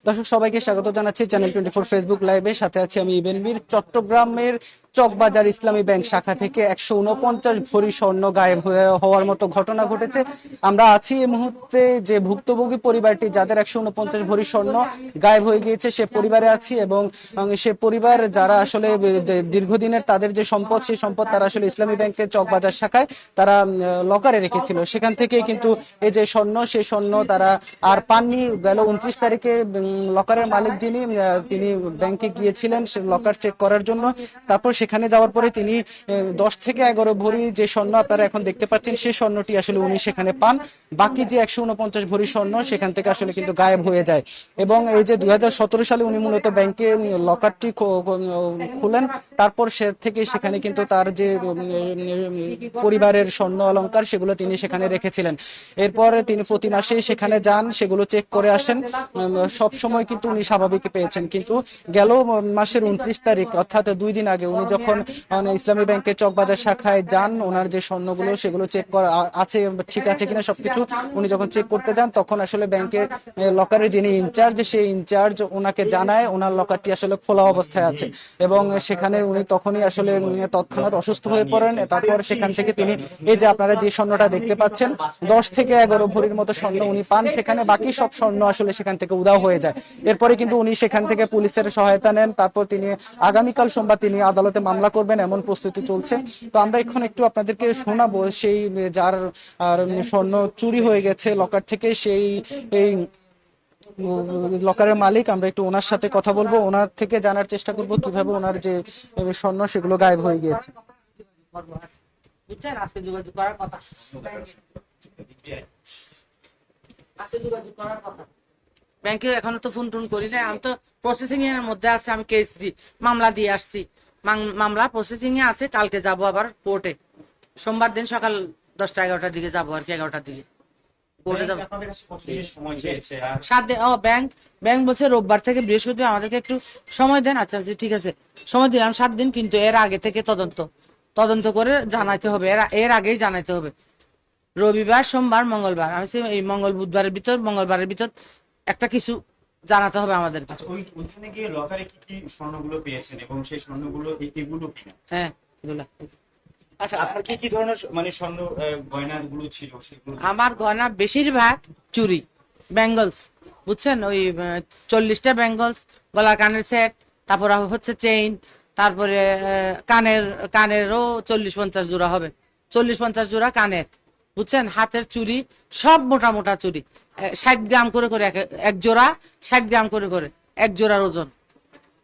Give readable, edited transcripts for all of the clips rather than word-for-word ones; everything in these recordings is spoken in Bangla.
দর্শক সবাইকে স্বাগত জানাচ্ছি চ্যানেল 24 ফেসবুক লাইভে। সাথে আছি আমি ইবেন মীর। চট্টগ্রামের চকবাজার ইসলামী ব্যাংক শাখা থেকে 149 ভরি স্বর্ণ গায়েব হওয়ার মতো ঘটনা ঘটেছে। আমরা আছি এই মুহূর্তে যে ভুক্তভোগী পরিবারটি যাদের 149 ভরি স্বর্ণ গায়েব হয়ে গিয়েছে সে পরিবারে আছি, এবং সে পরিবার যারা আসলে দীর্ঘদিনের তাদের যে সম্পদ সেই সম্পদ তারা আসলে ইসলামী ব্যাংকের চকবাজার শাখায় তারা লকারে রেখেছিল। সেখান থেকে কিন্তু এই যে স্বর্ণ সেই স্বর্ণ তারা আর পাননি। গেল 29 তারিখে লকারের মালিক যিনি তিনি ব্যাংকে গিয়েছিলেন লকার চেক করার জন্য। তারপর সেখানে যাওয়ার পরে তিনি 10 থেকে 11 ভরি যে স্বর্ণ আপনারা এখন দেখতে পাচ্ছেন সেই স্বর্ণটি আসলে উনি সেখানে পান। বাকি যে 149 ভরি স্বর্ণ সেখান থেকে আসলে কিন্তু গায়েব হয়ে যায়। এবং এই যে 2017 সালে উনি মূলত ব্যাংকে লকারটি খুলেন, তারপর সে থেকে সেখানে কিন্তু তার যে পরিবারের স্বর্ণ অলংকার সেগুলো তিনি সেখানে রেখেছিলেন। এরপরে তিনি প্রতি মাসে সেখানে যান, সেগুলো চেক করে আসেন। সব সময় কিন্তু উনি স্বাভাবিক পেয়েছেন, কিন্তু গেল মাসের 29 তারিখ অর্থাৎ 2 দিন আগে উনি যখন ইসলামী ব্যাংকের চকবাজার শাখায় যান, ওনার যে স্বর্ণগুলো সেগুলো চেক করা আছে ঠিক আছে কিনা সবকিছু উনি যখন চেক করতে যান, তখন আসলে ব্যাংকের লকারের যিনি ইনচার্জ সেই ইনচার্জ ওনাকে জানায় ওনার লকারটি আসলে খোলা অবস্থায় আছে। এবং সেখানে উনি তখনই আসলে তৎক্ষণাৎ অসুস্থ হয়ে পড়েন। তারপর সেখান থেকে তিনি এই যে আপনারা যে স্বর্ণটা দেখতে পাচ্ছেন 10 থেকে 11 ভরির মতো স্বর্ণ উনি পান সেখানে। বাকি সব স্বর্ণ আসলে সেখান থেকে উধাও হয়ে যায়। এরপরে কিন্তু উনি সেখান থেকে পুলিশের সহায়তা নেন। তারপর তিনি আগামীকাল সোমবার তিনি আদালতে মামলা করবেন এমন প্রস্তুতি চলছে। তো আমরা এখন একটু আপনাদেরকে শোনাবো সেই যার আর স্বর্ণ চুরি হয়ে গেছে লকার থেকে, সেই এই লকারের মালিক। আমরা একটু ওনার সাথে কথা বলবো, ওনার থেকে জানার চেষ্টা করব কিভাবে ওনার যে স্বর্ণ সেগুলো গায়েব হয়ে গিয়েছে। আজকে যোগাযোগ করার কথা, ব্যাংকে এখনো তো ফোন টোন করি না। আমি তো প্রসেসিং এর মধ্যে আছে, আমি কেস মামলা দিয়ে আসছি, মামলা প্রসেসিং এ আছে। কালকে যাব আবার কোর্টে, সোমবার দিন সকাল 10টা 11টার দিকে যাবো আর কি, 11টার দিকে কোর্টে যাবো। 7 দিন। ও ব্যাংক বলছে রোববার থেকে বৃহস্পতিবার আমাদেরকে একটু সময় দেন। আচ্ছা ঠিক আছে, সময় দিলাম 7 দিন, কিন্তু এর আগে থেকে তদন্ত করে জানাইতে হবে, এর আগেই জানাইতে হবে। রবিবার সোমবার মঙ্গলবার, আমি এই মঙ্গলবারের ভিতর একটা কিছু জানাতে হবে আমাদের। ওইখানে গিয়ে লকারে কি কি স্বর্ণগুলো পেয়েছেন এবং সেই স্বর্ণগুলো এগুলো কিনা? হ্যাঁ, এগুলা। আচ্ছা, আপনার কি কি ধরনের মানে স্বর্ণ গয়নাগুলো ছিল সেগুলো? আমার গয়না বেশিরভাগ চুরি, ব্যাঙ্গলস, বুঝছেন, ওই 40টা ব্যাঙ্গলস, গলার কানের সেট, তারপর হচ্ছে চেইন, তারপরে কানেরও 40-50 জোড়া হবে, 40-50 জোড়া কানের, বুঝছেন, হাতের চুরি সব মোটা মোটা চুরি, 60 গ্রাম করে করে এক জোড়া, 60 গ্রাম করে করে এক জোড়ার ওজন।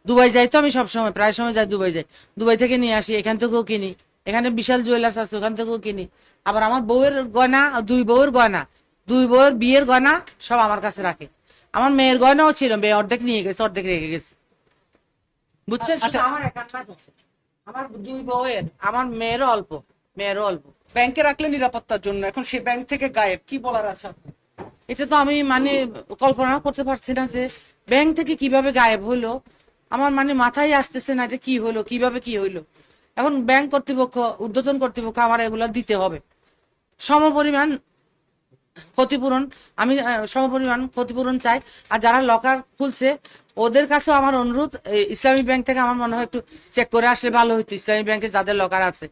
দুবাই যাই তো আমি সবসময়, প্রায় সময় যাই দুবাই যাই, দুবাই থেকে নিয়ে আসি, এখান থেকেও কিনি, এখানে বিশাল জুয়েলার্স আছে ওখান থেকেও কিনি। আবার আমার বউয়ের গয়না, 2 বউয়ের গয়না, 2 বউয়ের বিয়ের গয়না সব আমার কাছে রাখে। আমার মেয়ের গয়নাও ছিল, মেয়ে অর্ধেক নিয়ে গেছে, অর্ধেক রেখে গেছে, বুঝছেন। আমার একার না, আমার 2 বউয়ের, আমার মেয়েরও অল্প। ব্যাংকে রাখলে নিরাপত্তার জন্য, এখন সেই ব্যাংক থেকে গায়েব, কি বলার আছে আপনার? এটা তো আমি মানে কল্পনা করতে পারছি না যে ব্যাংক থেকে কিভাবে গায়েব হইলো। আমার মানে মাথায় আসতেছে না এটা কি হলো, কিভাবে কি হইলো। এখন ব্যাংক কর্তৃপক্ষ, ঊর্ধ্বতন কর্তৃপক্ষ আমার এগুলা দিতে হবে সমপরিমাণ ক্ষতিপূরণ। আমি সমপরিমাণ ক্ষতিপূরণ চাই। আর যারা লকার খুলছে ওদের কাছেও আমার অনুরোধ, ইসলামী ব্যাংক থেকে আমার মনে হয় একটু চেক করে আসলে ভালো হইতো। ইসলামী ব্যাংকে যাদের লকার আছে,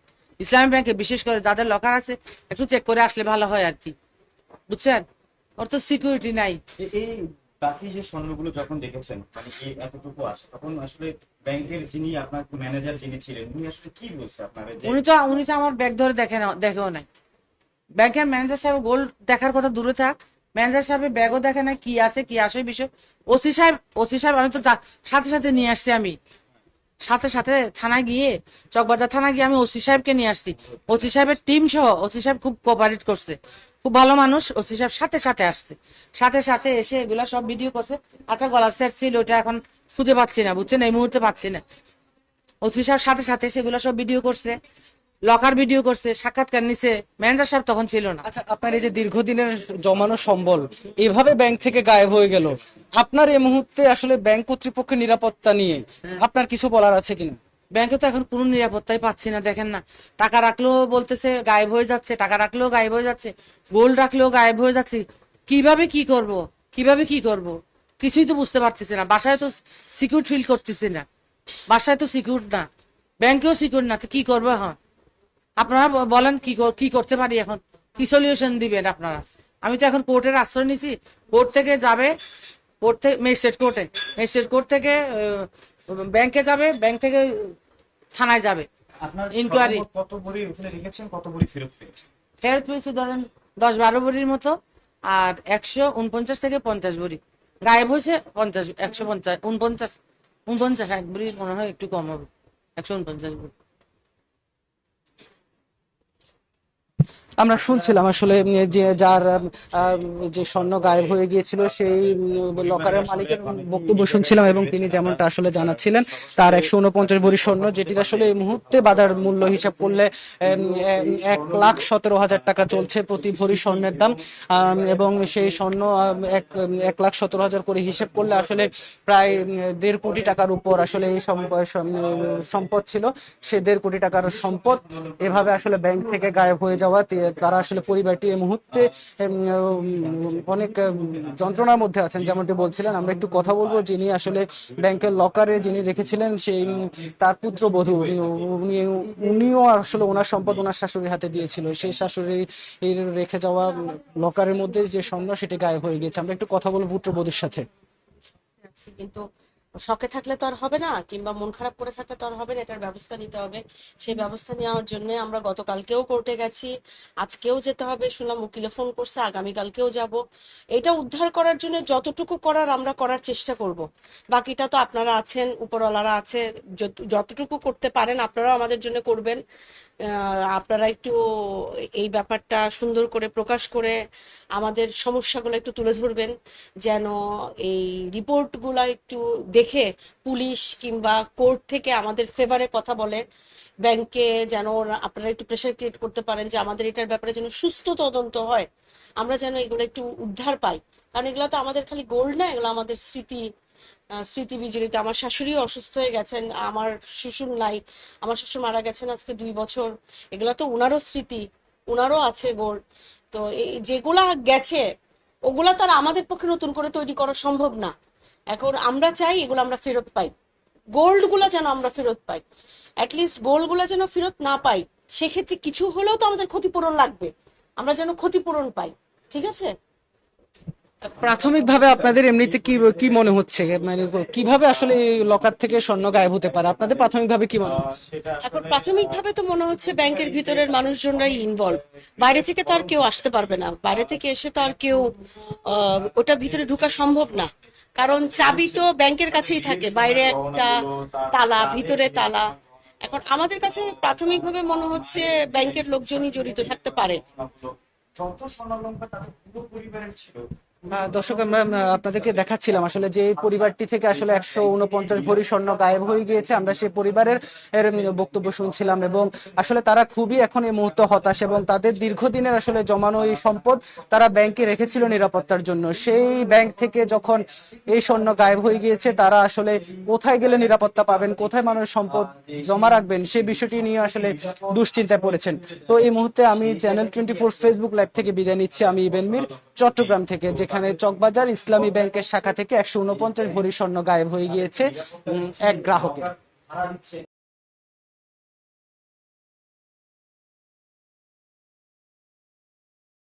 ইসলামী ব্যাংকে বিশেষ করে যাদের লকার আছে একটু চেক করে আসলে ভালো হয় আর কি, বুঝছেন। ওর তো সিকিউরিটি নাই। এই বাকি যে স্বর্ণগুলো যখন দেখেছেন মানে এই এতটুকু আছে, তখন আসলে ব্যাংকের যিনি আপনার ম্যানেজার যিনি ছিলেন উনি আসলে কি বলছে আপনারা? উনি তো আমার ব্যাগ ধরে দেখেও নাই। ব্যাংকের ম্যানেজার সাহেব গোল্ড দেখার কথা দূরে থাক, ম্যানেজার সাহেব ব্যাগও দেখে না কি আছে কি আসে বিষয়। ওসি সাহেব আমি তো সাথে সাথে নিয়ে আসছি, আমি সাথে থানায় গিয়ে, চকবাজার থানায় গিয়ে আমি ওসি সাহেবকে নিয়ে আসছি। ওসি সাহেবের টিম সহ, ওসি সাহেব খুব কোঅপারেট করছে, খুব ভালো মানুষ। ওসি সাহেব সাথে আসছে, সাথে এসে এগুলা সব ভিডিও করছে। একটা গলার সেট ছিল, ওটা এখন খুঁজে পাচ্ছি না, বুঝছেন, এই মুহূর্তে পাচ্ছি না। ওসি সাহেব সাথে সেগুলা সব ভিডিও করছে, লকার ভিডিও করছে, সাক্ষাৎকার নিছে। ম্যানেজার সাহেব তখন ছিল না। আচ্ছা, আপনার এই যে দীর্ঘদিনের জমানো সম্বল এইভাবে ব্যাংক থেকে গায়েব হয়ে গেল, আপনার এই মুহূর্তে আসলে ব্যাংক কর্তৃপক্ষের নিরাপত্তা নিয়ে আপনার কিছু বলার আছে কিনা? ব্যাংকে তো এখন কোনো নিরাপত্তাই পাচ্ছি না, দেখেন না, টাকা রাখলেও বলতেছে গায়েব হয়ে যাচ্ছে, টাকা রাখলেও গায়েব হয়ে যাচ্ছে, গোল্ড রাখলেও গায়েব হয়ে যাচ্ছে। কিভাবে কি করব, কিছুই তো বুঝতে পারতেছি না, বাসায় তো সিকিউর ফিল করতেছি না, বাসায় তো সিকিউর না, ব্যাংকেও সিকিউর না, তো কি করবো এখন? আপনারা বলেন কি করতে পারি এখন, কি সলিউশন দিবেন আপনারা? আমি তো এখন কোর্টের আশ্রয় নিছি, কোর্ট থেকে যাবে, কোর্ট থেকে ম্যাজিস্ট্রেট কোর্ট থেকে ব্যাংকে যাবে, ব্যাংক থেকে থানায় যাবে, আপনার ইনকোয়ারি। সর্বমোট কত ভরি ওখানে রেখেছেন, কত ভরি ফেরত পেয়েছেন? ফেরত পেয়েছি ধরেন 10-12 ভরির মতো, আর 149 থেকে 50 ভরি গায়েব হয়েছে। 50, 150, 49, 1 ভরি মনে হয় একটু কম হবে, 149 ভরি। আমরা শুনছিলাম আসলে যে যার যে স্বর্ণ গায়েব হয়ে গিয়েছিল সেই লকারের মালিকের বক্তব্য শুনছিলাম, এবং তিনি যেমনটা আসলে জানাচ্ছিলেন তার 149 ভরি স্বর্ণ, যেটির আসলে এই মুহূর্তে বাজার মূল্য হিসাব করলে 1,17,000 টাকা চলছে প্রতি ভরি স্বর্ণের দাম। এবং সেই স্বর্ণ 1,17,000 করে হিসেব করলে আসলে প্রায় 1.5 কোটি টাকার উপর আসলে এই সম্পদ ছিল। সে 1.5 কোটি টাকার সম্পদ এভাবে আসলে ব্যাংক থেকে গায়েব হয়ে যাওয়া, তারা আসলে পরিবারটি এই মুহূর্তে অনেক যন্ত্রণার মধ্যে আছেন যেমনটি বলছিলেন। আমরা একটু কথা বলবো যিনি আসলে ব্যাংকের লকারে যিনি রেখেছিলেন সেই তার পুত্রবধূ, উনিও আসলে ওনার সম্পদ ওনার শাশুড়ির হাতে দিয়েছিল, সেই শাশুড়ি রেখে যাওয়া লকারের মধ্যে যে স্বর্ণ সেটি গায়েব হয়ে গেছে। আমরা একটু কথা বলবো পুত্রবধূর সাথে। কিন্তু শখে থাকলে তো আর হবে না, কিংবা মন খারাপ করে থাকলে তো আর হবে না, এটার ব্যবস্থা নিতে হবে। সেই ব্যবস্থা নেওয়ার জন্য আমরা গতকালকেও কোর্টে গেছি, আজকেও যেতে হবে, শুনলাম উকিলে ফোন করছে, আগামীকালকেও যাব। এটা উদ্ধার করার জন্য যতটুকু করার আমরা করার চেষ্টা করব। বাকিটা তো আপনারা আছেন, উপরওয়ালারা আছে, যতটুকু করতে পারেন আপনারাও আমাদের জন্য করবেন। আপনারা একটু এই ব্যাপারটা সুন্দর করে প্রকাশ করে আমাদের সমস্যাগুলো একটু তুলে ধরবেন, যেন এই রিপোর্টগুলো একটু দেখে পুলিশ কিংবা কোর্ট থেকে আমাদের ফেভারে কথা বলে। ব্যাংকে যেন আপনারা একটু প্রেশার ক্রিয়েট করতে পারেন যে আমাদের এটার ব্যাপারে যেন সুস্থ তদন্ত হয়, আমরা যেন এগুলো একটু উদ্ধার পাই। কারণ এগুলো তো আমাদের খালি গোল্ড না, এগুলো আমাদের স্মৃতি বিজড়িত। আমার শাশুড়িও অসুস্থ হয়ে গেছেন, আমার শ্বশুর নাই, আমার শ্বশুর মারা গেছেন আজকে 2 বছর। এগুলা তো উনারও স্মৃতি, উনারও আছে গোল্ড। তো এই যেগুলা গেছে ওগুলা তো আর আমাদের পক্ষে নতুন করে তৈরি করা সম্ভব না। এখন আমরা চাই এগুলো আমরা ফেরত পাই, গোল্ড গুলা যেন আমরা ফেরত পাই। অ্যাটলিস্ট গোল্ড গুলা যেন ফেরত না পাই, সেক্ষেত্রে কিছু হলেও তো আমাদের ক্ষতিপূরণ লাগবে, আমরা যেন ক্ষতিপূরণ পাই। ঠিক আছে? প্রাথমিকভাবে আপনাদের এমনিতে কি কি মনে হচ্ছে, মানে কিভাবে আসলে এই লকার থেকে স্বর্ণ গায়েব হতে পারে? আপনাদের প্রাথমিকভাবে কি মনে হচ্ছে? এখন প্রাথমিকভাবে তো মনে হচ্ছে ব্যাংকের ভিতরের মানুষজনরাই ইনভলভ, বাইরে থেকে তো আর কেউ আসতে পারবে না, বাইরে থেকে এসে তো আর কেউ ওটার ভিতরে ঢোকা সম্ভব না। কারণ চাবি তো ব্যাংকের কাছেই থাকে, বাইরে একটা তালা, ভিতরে তালা। এখন আমাদের কাছে প্রাথমিকভাবে মনে হচ্ছে ব্যাংকের লোকজনই জড়িত থাকতে পারে। যত স্বর্ণালঙ্কার তাদের পুরো পরিবারের ছিল। দর্শক, আমরা আপনাদেরকে দেখাচ্ছিলাম আসলে যে পরিবারটি থেকে আসলে 149 ভরি স্বর্ণ গায়েব হয়ে গিয়েছে। আমরা সেই পরিবারের বক্তব্য শুনছিলাম, এবং আসলে তারা খুবই এখন এই মুহূর্তে হতাশ, এবং তাদের দীর্ঘদিনের আসলে জমানো এই সম্পদ তারা ব্যাংকে রেখেছিল নিরাপত্তার জন্য। সেই ব্যাংক থেকে যখন এই স্বর্ণ গায়েব হয়ে গিয়েছে, তারা আসলে কোথায় গেলে নিরাপত্তা পাবেন, কোথায় মানুষ সম্পদ জমা রাখবেন, সেই বিষয়টি নিয়ে আসলে দুশ্চিন্তায় পড়েছেন। তো এই মুহূর্তে আমি চ্যানেল 24 ফেসবুক লাইভ থেকে বিদায় নিচ্ছি। আমি ইবেন মীর, চট্টগ্রাম থেকে, যেখানে চকবাজার ইসলামী ব্যাংকের শাখা থেকে 149 ভরি স্বর্ণ গায়েব হয়ে গিয়েছে এক গ্রাহকের।